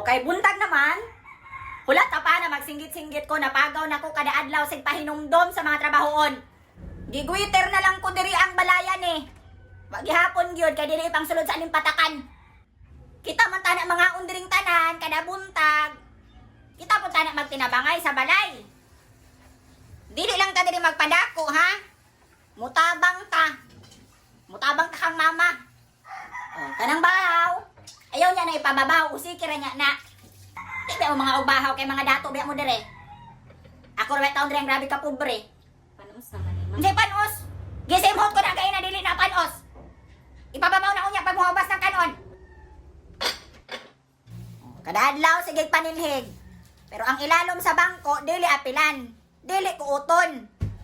kay buntag naman. Hulat ta pa na magsinggit-singgit ko, napagaw na ko kada adlaw sig pahinumdom sa mga trabahoon. Gigwiter na lang ko diri ang balayan eh. Wag gihapon gyud kay dili pang sulod sa aning patakan. Kita man tana mga undiring tanan kada buntag. Kita pun tana magtinabangay sa balay. Dili lang ta diri magpadako ha. Mutabang ta. Mutabang ta kang mama. Oh, kanang bahaw. Ayaw niya na ipababaw, usikira niya na. Di ba mga ubahaw kay mga dato biya mo dire? Ako rin taon dire ang grabe ka pobre. Panos naman eh. Hindi panos. Gisimhot ko na kayo na dili na panos. Ipababaw na unya pag muhabas ng kanon. Kada adlaw sige paninhig. Pero ang ilalom sa bangko dili apilan. Dili kuuton.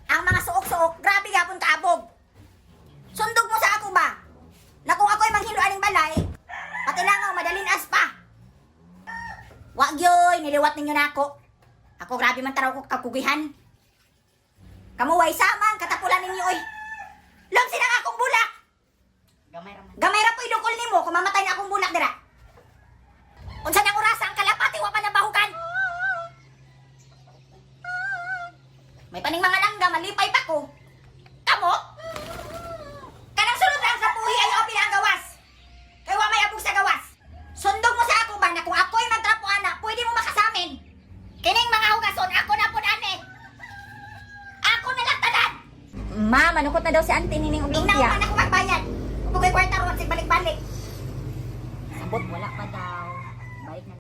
Ang mga suok-suok grabe gapon kaabog. Sundog mo sa ako ba? Na kung ako'y manghilo aning balay, pati langaw madalin aspa. Wag yoy, niliwat ninyo na ako. Ako grabe man taraw ko kakugihan. Kamuway samang katapulan ninyo oy. Lom sila nga akong bulak. Gamay raman. Gamay ra po idukol nimo kung mamatay na akong bulak dira. Unsa nang orasa ang kalapati wa pa nabahukan. May paning mga langga malipay pa ko. Kamo? Kanang sulod lang sa puhi ay opil ang gawas. Kay wa may abog sa gawas. Sundog mo sa ako ba na kung ako'y magtrapo anak, pwede mo makasamin. Kining mga hugason ako na pud ani. Ako na lang tanan. Ma, manukot na daw si auntie nining Tingnan ugtong man ako magbayad. Kung ko'y kwarta ron sig balik-balik.